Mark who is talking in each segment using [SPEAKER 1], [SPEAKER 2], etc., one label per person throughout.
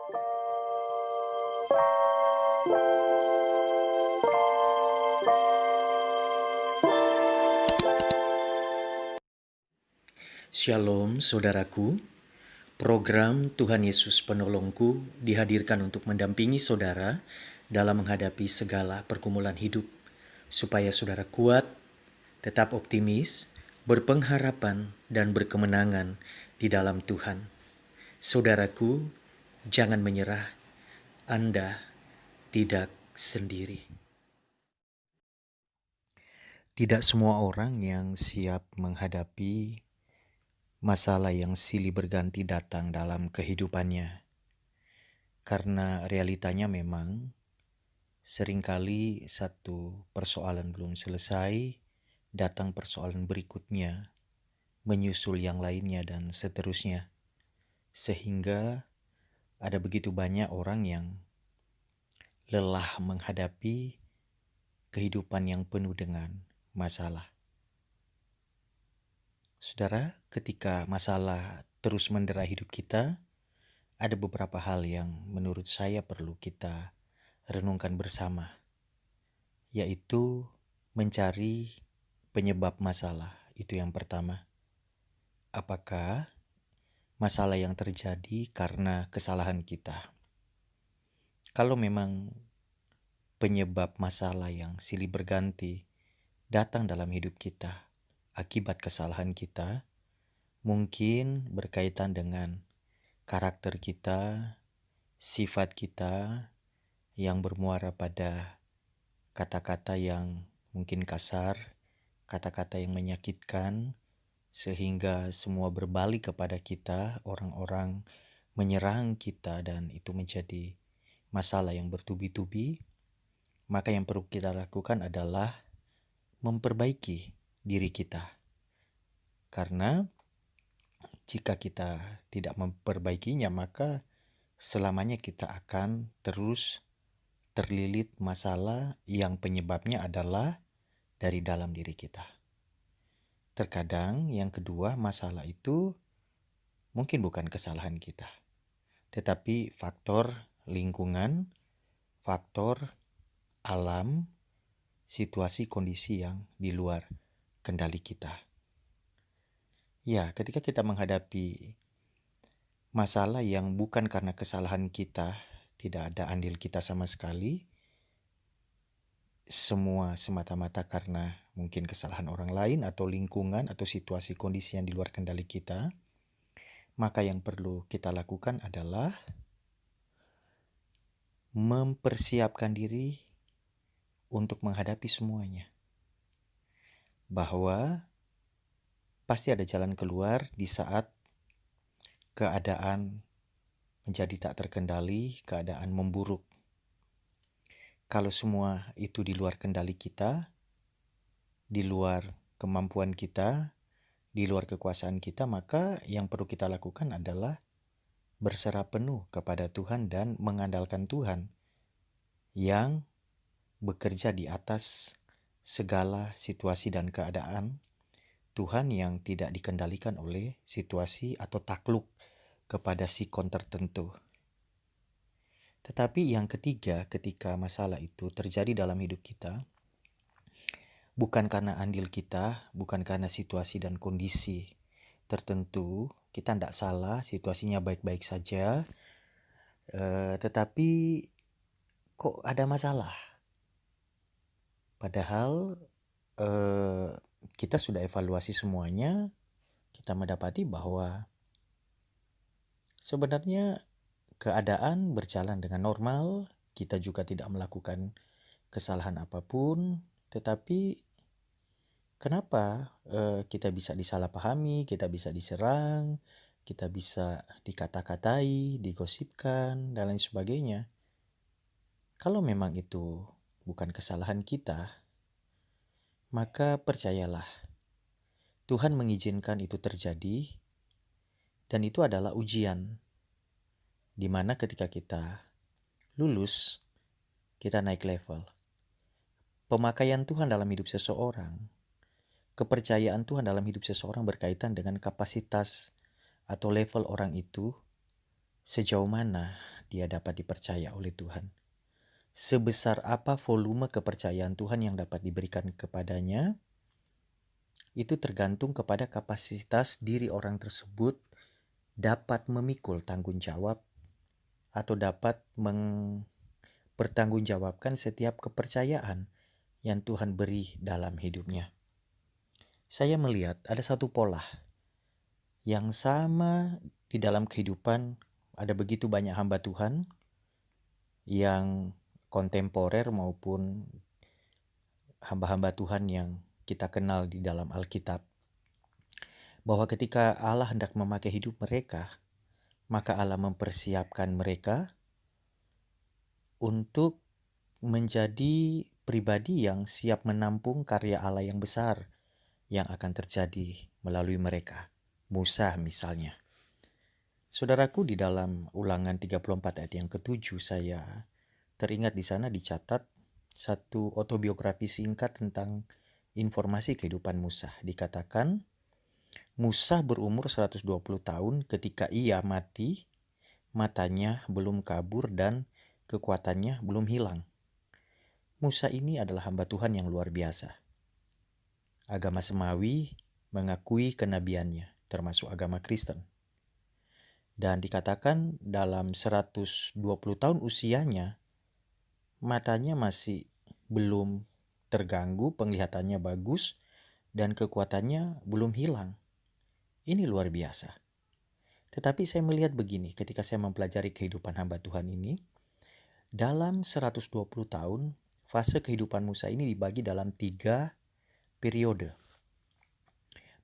[SPEAKER 1] Shalom saudaraku, program Tuhan Yesus Penolongku dihadirkan untuk mendampingi saudara dalam menghadapi segala pergumulan hidup, supaya saudara kuat, tetap optimis, berpengharapan, dan berkemenangan di dalam Tuhan. Saudaraku, jangan menyerah, Anda tidak sendiri. Tidak semua orang yang siap menghadapi masalah yang silih berganti datang dalam kehidupannya. Karena realitanya memang seringkali satu persoalan belum selesai, datang persoalan berikutnya, menyusul yang lainnya dan seterusnya. Sehingga ada begitu banyak orang yang lelah menghadapi kehidupan yang penuh dengan masalah. Saudara, ketika masalah terus mendera hidup kita, ada beberapa hal yang menurut saya perlu kita renungkan bersama, yaitu mencari penyebab masalah. Itu yang pertama. Apakah masalah yang terjadi karena kesalahan kita? Kalau memang penyebab masalah yang silih berganti datang dalam hidup kita akibat kesalahan kita, mungkin berkaitan dengan karakter kita, sifat kita yang bermuara pada kata-kata yang mungkin kasar, kata-kata yang menyakitkan, sehingga semua berbalik kepada kita, orang-orang menyerang kita, dan itu menjadi masalah yang bertubi-tubi. Maka yang perlu kita lakukan adalah memperbaiki diri kita. Karena jika kita tidak memperbaikinya, maka selamanya kita akan terus terlilit masalah yang penyebabnya adalah dari dalam diri kita. Terkadang yang kedua, masalah itu mungkin bukan kesalahan kita, tetapi faktor lingkungan, faktor alam, situasi kondisi yang di luar kendali kita. Ya, ketika kita menghadapi masalah yang bukan karena kesalahan kita, tidak ada andil kita sama sekali, semua semata-mata karena mungkin kesalahan orang lain atau lingkungan atau situasi kondisi yang di luar kendali kita, maka yang perlu kita lakukan adalah mempersiapkan diri untuk menghadapi semuanya. Bahwa pasti ada jalan keluar di saat keadaan menjadi tak terkendali, keadaan memburuk. Kalau semua itu di luar kendali kita, di luar kemampuan kita, di luar kekuasaan kita, maka yang perlu kita lakukan adalah berserah penuh kepada Tuhan dan mengandalkan Tuhan yang bekerja di atas segala situasi dan keadaan. Tuhan yang tidak dikendalikan oleh situasi atau takluk kepada sikon tertentu. Tetapi yang ketiga, ketika masalah itu terjadi dalam hidup kita, bukan karena andil kita, bukan karena situasi dan kondisi tertentu, kita tidak salah, situasinya baik-baik saja, tetapi kok ada masalah? Padahal kita sudah evaluasi semuanya, kita mendapati bahwa sebenarnya keadaan berjalan dengan normal, kita juga tidak melakukan kesalahan apapun, tetapi kenapa kita bisa disalahpahami, kita bisa diserang, kita bisa dikata-katai, digosipkan, dan lain sebagainya? Kalau memang itu bukan kesalahan kita, maka percayalah, Tuhan mengizinkan itu terjadi, dan itu adalah ujian, di mana ketika kita lulus, kita naik level. Pemakaian Tuhan dalam hidup seseorang, kepercayaan Tuhan dalam hidup seseorang berkaitan dengan kapasitas atau level orang itu, sejauh mana dia dapat dipercaya oleh Tuhan. Sebesar apa volume kepercayaan Tuhan yang dapat diberikan kepadanya, itu tergantung kepada kapasitas diri orang tersebut dapat memikul tanggung jawab atau dapat mempertanggungjawabkan setiap kepercayaan yang Tuhan beri dalam hidupnya. Saya melihat ada satu pola yang sama di dalam kehidupan. Ada begitu banyak hamba Tuhan yang kontemporer maupun hamba-hamba Tuhan yang kita kenal di dalam Alkitab, bahwa ketika Allah hendak memakai hidup mereka, maka Allah mempersiapkan mereka untuk menjadi pribadi yang siap menampung karya Allah yang besar yang akan terjadi melalui mereka. Musa misalnya. Saudaraku, di dalam Ulangan 34 ayat yang ke-7 saya teringat di sana dicatat satu autobiografi singkat tentang informasi kehidupan Musa. Dikatakan Musa berumur 120 tahun ketika ia mati, matanya belum kabur dan kekuatannya belum hilang. Musa ini adalah hamba Tuhan yang luar biasa. Agama Semawi mengakui kenabiannya, termasuk agama Kristen. Dan dikatakan dalam 120 tahun usianya, matanya masih belum terganggu, penglihatannya bagus, dan kekuatannya belum hilang. Ini luar biasa. Tetapi saya melihat begini, ketika saya mempelajari kehidupan hamba Tuhan ini, dalam 120 tahun, fase kehidupan Musa ini dibagi dalam 3 periode.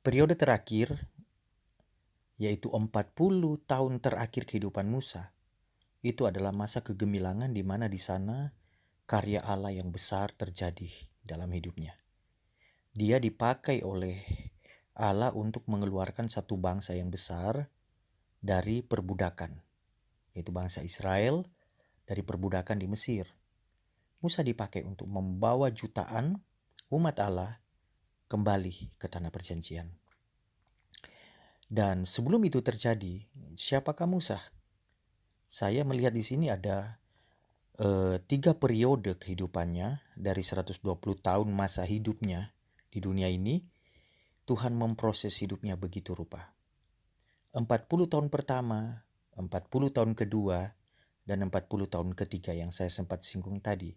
[SPEAKER 1] Periode terakhir, yaitu 40 tahun terakhir kehidupan Musa, itu adalah masa kegemilangan di mana di sana karya Allah yang besar terjadi dalam hidupnya. Dia dipakai oleh Allah untuk mengeluarkan satu bangsa yang besar dari perbudakan, yaitu bangsa Israel dari perbudakan di Mesir. Musa dipakai untuk membawa jutaan umat Allah kembali ke tanah perjanjian. Dan sebelum itu terjadi, siapakah Musa? Saya melihat di sini ada 3 periode kehidupannya dari 120 tahun masa hidupnya di dunia ini. Tuhan memproses hidupnya begitu rupa. 40 tahun pertama, 40 tahun kedua, dan 40 tahun ketiga yang saya sempat singgung tadi.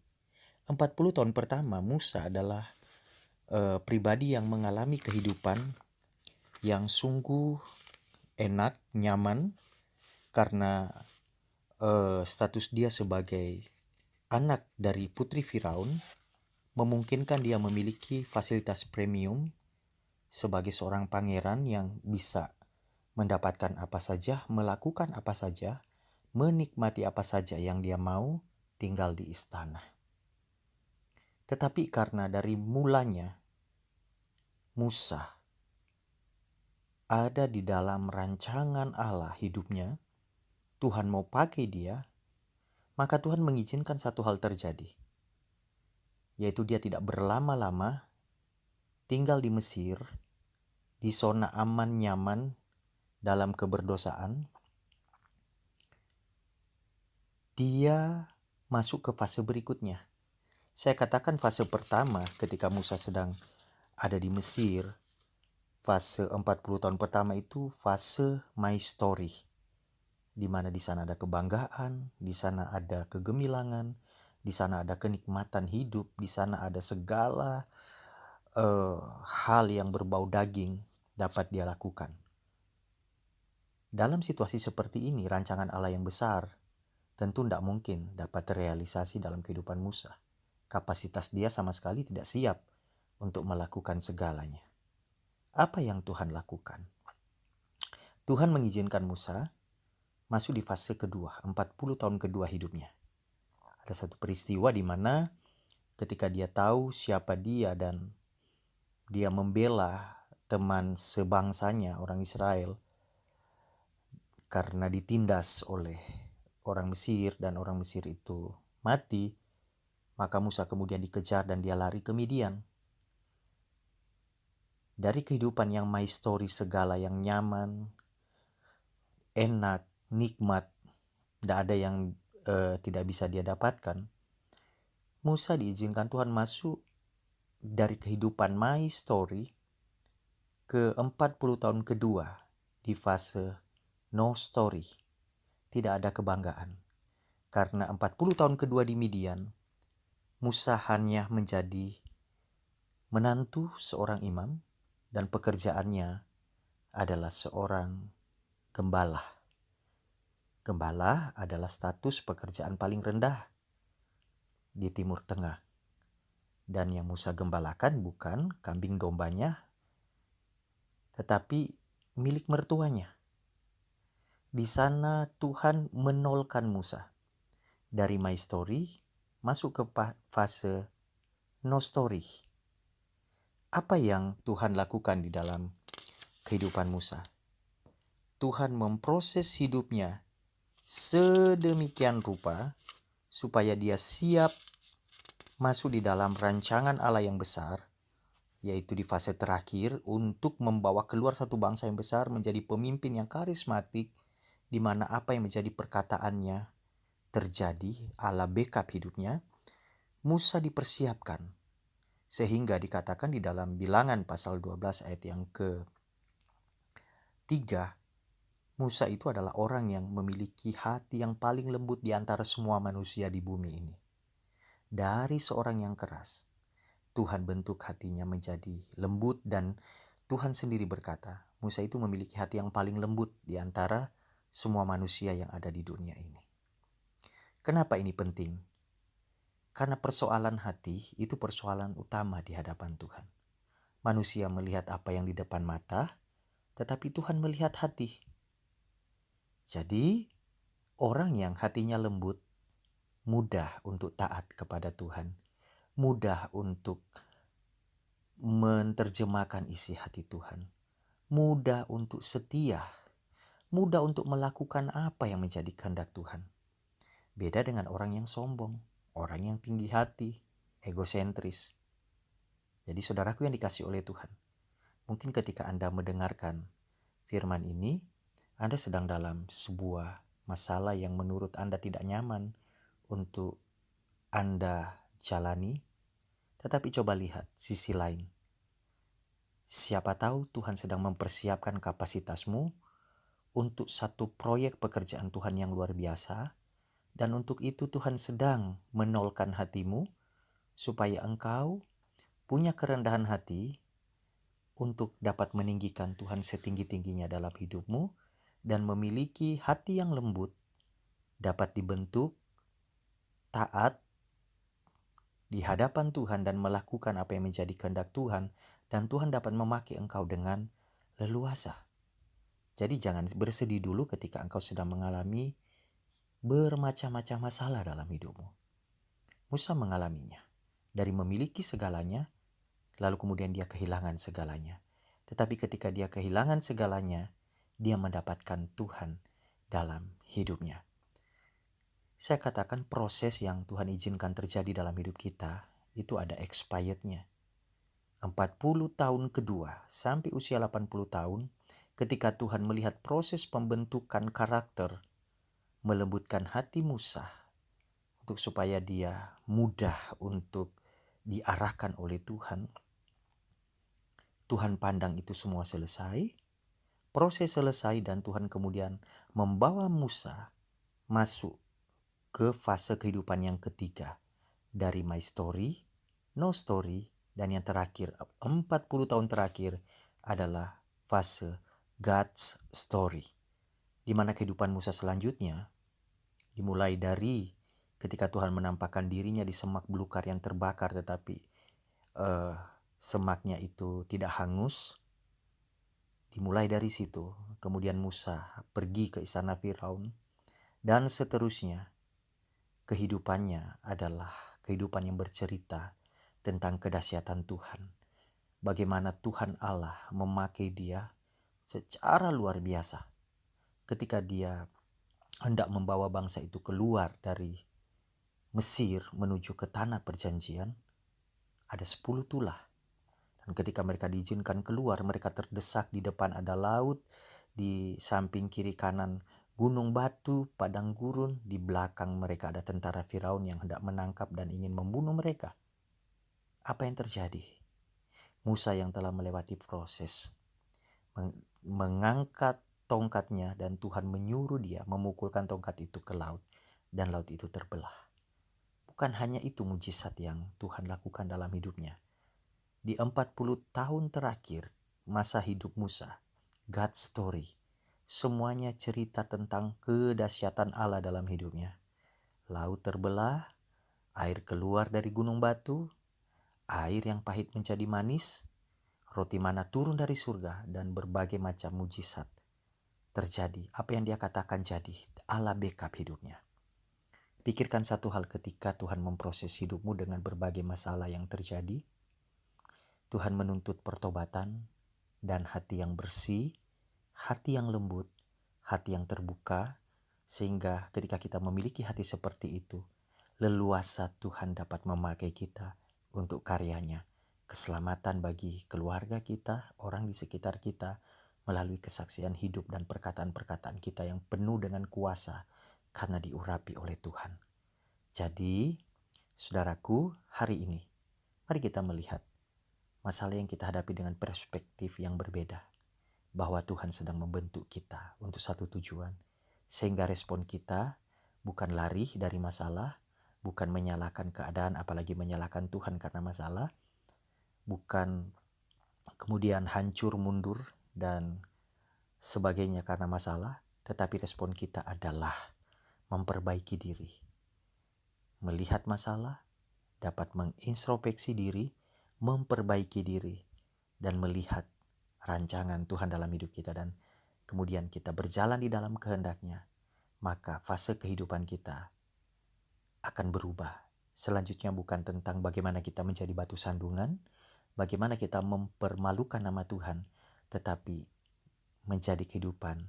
[SPEAKER 1] 40 tahun pertama Musa adalah pribadi yang mengalami kehidupan yang sungguh enak, nyaman, karena status dia sebagai anak dari putri Firaun memungkinkan dia memiliki fasilitas premium sebagai seorang pangeran yang bisa mendapatkan apa saja, melakukan apa saja, menikmati apa saja yang dia mau, tinggal di istana. Tetapi karena dari mulanya Musa ada di dalam rancangan Allah hidupnya, Tuhan mau pakai dia, maka Tuhan mengizinkan satu hal terjadi, yaitu dia tidak berlama-lama tinggal di Mesir, di zona aman nyaman dalam keberdosaan. Dia masuk ke fase berikutnya. Saya katakan fase pertama ketika Musa sedang ada di Mesir, fase 40 tahun pertama itu fase my story, di mana di sana ada kebanggaan, di sana ada kegemilangan, di sana ada kenikmatan hidup, di sana ada segala hal yang berbau daging dapat dia lakukan. Dalam situasi seperti ini, rancangan Allah yang besar tentu tidak mungkin dapat terrealisasi dalam kehidupan Musa. Kapasitas dia sama sekali tidak siap untuk melakukan segalanya. Apa yang Tuhan lakukan? Tuhan mengizinkan Musa masuk di fase kedua, 40 tahun kedua hidupnya. Ada satu peristiwa di mana ketika dia tahu siapa dia dan dia membela teman sebangsanya, orang Israel, karena ditindas oleh orang Mesir dan orang Mesir itu mati, maka Musa kemudian dikejar dan dia lari ke Midian. Dari kehidupan yang my story, segala yang nyaman, enak, nikmat, Tidak ada yang tidak bisa dia dapatkan. Musa diizinkan Tuhan masuk dari kehidupan my story ke 40 tahun kedua di fase no story. Tidak ada kebanggaan. Karena 40 tahun kedua di Midian, Musa hanya menjadi menantu seorang imam dan pekerjaannya adalah seorang gembala. Gembala adalah status pekerjaan paling rendah di Timur Tengah. Dan yang Musa gembalakan bukan kambing dombanya, tetapi milik mertuanya. Di sana Tuhan menolkan Musa. Dari my story masuk ke fase no story. Apa yang Tuhan lakukan di dalam kehidupan Musa? Tuhan memproses hidupnya sedemikian rupa supaya dia siap masuk di dalam rancangan Allah yang besar, yaitu di fase terakhir untuk membawa keluar satu bangsa yang besar menjadi pemimpin yang karismatik, di mana apa yang menjadi perkataannya terjadi, Allah backup hidupnya. Musa dipersiapkan sehingga dikatakan di dalam Bilangan pasal 12 ayat yang ke-3, Musa itu adalah orang yang memiliki hati yang paling lembut di antara semua manusia di bumi ini. Dari seorang yang keras, Tuhan bentuk hatinya menjadi lembut, dan Tuhan sendiri berkata, Musa itu memiliki hati yang paling lembut di antara semua manusia yang ada di dunia ini. Kenapa ini penting? Karena persoalan hati itu persoalan utama di hadapan Tuhan. Manusia melihat apa yang di depan mata, tetapi Tuhan melihat hati. Jadi, orang yang hatinya lembut mudah untuk taat kepada Tuhan, mudah untuk menerjemahkan isi hati Tuhan, mudah untuk setia, mudah untuk melakukan apa yang menjadi kehendak Tuhan. Beda dengan orang yang sombong, orang yang tinggi hati, egosentris. Jadi saudaraku yang dikasihi oleh Tuhan, mungkin ketika Anda mendengarkan firman ini, Anda sedang dalam sebuah masalah yang menurut Anda tidak nyaman untuk Anda jalani, tetapi coba lihat sisi lain. Siapa tahu Tuhan sedang mempersiapkan kapasitasmu untuk satu proyek pekerjaan Tuhan yang luar biasa, dan untuk itu Tuhan sedang menolkan hatimu supaya engkau punya kerendahan hati untuk dapat meninggikan Tuhan setinggi-tingginya dalam hidupmu dan memiliki hati yang lembut, dapat dibentuk, taat di hadapan Tuhan dan melakukan apa yang menjadi kehendak Tuhan, dan Tuhan dapat memakai engkau dengan leluasa. Jadi jangan bersedih dulu ketika engkau sedang mengalami bermacam-macam masalah dalam hidupmu. Musa mengalaminya. Dari memiliki segalanya, lalu kemudian dia kehilangan segalanya. Tetapi ketika dia kehilangan segalanya, dia mendapatkan Tuhan dalam hidupnya. Saya katakan proses yang Tuhan izinkan terjadi dalam hidup kita, itu ada expirednya. 40 tahun kedua sampai usia 80 tahun, ketika Tuhan melihat proses pembentukan karakter, melembutkan hati Musa, untuk supaya dia mudah untuk diarahkan oleh Tuhan. Tuhan pandang itu semua selesai, proses selesai, dan Tuhan kemudian membawa Musa masuk ke fase kehidupan yang ketiga. Dari my story, no story, dan yang terakhir 40 tahun terakhir adalah fase God's story. Di mana kehidupan Musa selanjutnya dimulai dari ketika Tuhan menampakkan dirinya di semak belukar yang terbakar, tetapi semaknya itu tidak hangus. Dimulai dari situ, kemudian Musa pergi ke istana Firaun, dan seterusnya. Kehidupannya adalah kehidupan yang bercerita tentang kedahsyatan Tuhan. Bagaimana Tuhan Allah memakai dia secara luar biasa. Ketika dia hendak membawa bangsa itu keluar dari Mesir menuju ke tanah perjanjian, ada 10 tulah. Dan ketika mereka diizinkan keluar, mereka terdesak, di depan ada laut, di samping kiri kanan gunung batu, padang gurun, di belakang mereka ada tentara Firaun yang hendak menangkap dan ingin membunuh mereka. Apa yang terjadi? Musa yang telah melewati proses mengangkat tongkatnya dan Tuhan menyuruh dia memukulkan tongkat itu ke laut dan laut itu terbelah. Bukan hanya itu mujizat yang Tuhan lakukan dalam hidupnya. Di 40 tahun terakhir masa hidup Musa, God's story, semuanya cerita tentang kedahsyatan Allah dalam hidupnya. Laut terbelah, air keluar dari gunung batu, air yang pahit menjadi manis, roti mana turun dari surga, dan berbagai macam mujizat terjadi. Apa yang dia katakan jadi, Allah backup hidupnya. Pikirkan satu hal ketika Tuhan memproses hidupmu dengan berbagai masalah yang terjadi. Tuhan menuntut pertobatan dan hati yang bersih, hati yang lembut, hati yang terbuka, sehingga ketika kita memiliki hati seperti itu, leluasa Tuhan dapat memakai kita untuk karyanya. Keselamatan bagi keluarga kita, orang di sekitar kita, melalui kesaksian hidup dan perkataan-perkataan kita yang penuh dengan kuasa karena diurapi oleh Tuhan. Jadi, saudaraku, hari ini, mari kita melihat masalah yang kita hadapi dengan perspektif yang berbeda. Bahwa Tuhan sedang membentuk kita untuk satu tujuan. Sehingga respon kita bukan lari dari masalah, bukan menyalahkan keadaan apalagi menyalahkan Tuhan karena masalah, bukan kemudian hancur mundur dan sebagainya karena masalah, tetapi respon kita adalah memperbaiki diri. Melihat masalah, dapat mengintrospeksi diri, memperbaiki diri, dan melihat rancangan Tuhan dalam hidup kita dan kemudian kita berjalan di dalam kehendak-Nya, maka fase kehidupan kita akan berubah. Selanjutnya bukan tentang bagaimana kita menjadi batu sandungan, bagaimana kita mempermalukan nama Tuhan, tetapi menjadi kehidupan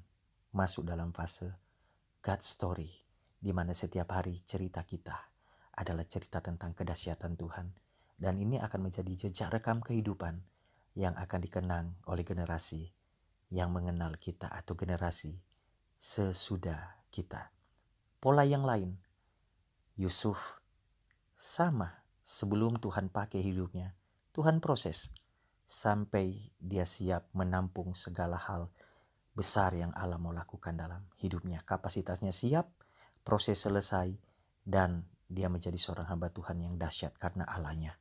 [SPEAKER 1] masuk dalam fase God's story, di mana setiap hari cerita kita adalah cerita tentang kedahsyatan Tuhan. Dan ini akan menjadi jejak rekam kehidupan yang akan dikenang oleh generasi yang mengenal kita atau generasi sesudah kita. Pola yang lain, Yusuf sama sebelum Tuhan pakai hidupnya, Tuhan proses sampai dia siap menampung segala hal besar yang Allah mau lakukan dalam hidupnya. Kapasitasnya siap, proses selesai, dan dia menjadi seorang hamba Tuhan yang dahsyat karena Allah-Nya.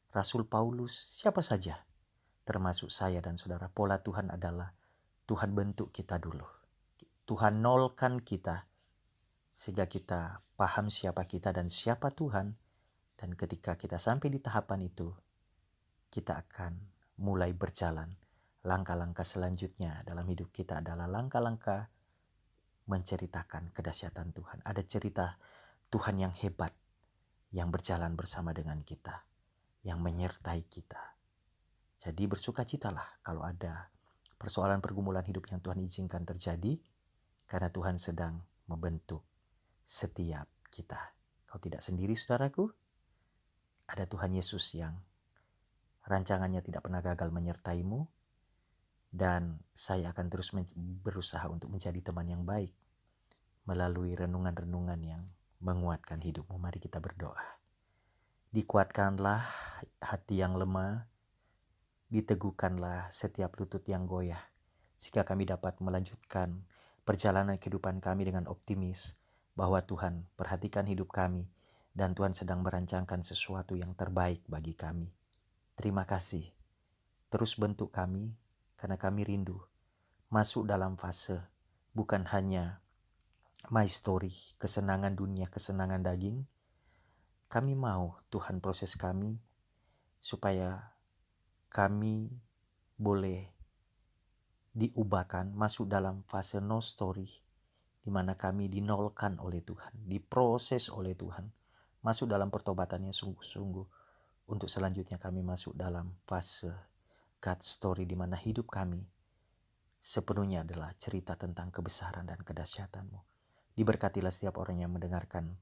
[SPEAKER 1] Rasul Paulus, siapa saja, termasuk saya dan saudara, pola Tuhan adalah Tuhan bentuk kita dulu. Tuhan nolkan kita sehingga kita paham siapa kita dan siapa Tuhan. Dan ketika kita sampai di tahapan itu, kita akan mulai berjalan. Langkah-langkah selanjutnya dalam hidup kita adalah langkah-langkah menceritakan kedahsyatan Tuhan. Ada cerita Tuhan yang hebat yang berjalan bersama dengan kita, yang menyertai kita. Jadi bersukacitalah kalau ada persoalan pergumulan hidup yang Tuhan izinkan terjadi, karena Tuhan sedang membentuk setiap kita. Kau tidak sendiri, saudaraku. Ada Tuhan Yesus yang rancangannya tidak pernah gagal menyertaimu, dan saya akan terus berusaha untuk menjadi teman yang baik melalui renungan-renungan yang menguatkan hidupmu. Mari kita berdoa. Dikuatkanlah hati yang lemah, diteguhkanlah setiap lutut yang goyah, sehingga kami dapat melanjutkan perjalanan kehidupan kami dengan optimis bahwa Tuhan perhatikan hidup kami dan Tuhan sedang merancangkan sesuatu yang terbaik bagi kami. Terima kasih. Terus bentuk kami karena kami rindu masuk dalam fase bukan hanya my story, kesenangan dunia, kesenangan daging. Kami mau Tuhan proses kami supaya kami boleh diubahkan masuk dalam fase no story, di mana kami dinolkan oleh Tuhan, diproses oleh Tuhan, masuk dalam pertobatan yang sungguh-sungguh, untuk selanjutnya kami masuk dalam fase God story, di mana hidup kami sepenuhnya adalah cerita tentang kebesaran dan kedahsyatan-Mu. Diberkatilah setiap orang yang mendengarkan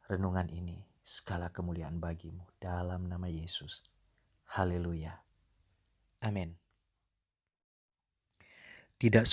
[SPEAKER 1] renungan ini, segala kemuliaan bagi-Mu dalam nama Yesus. Haleluya. Amin. Tidak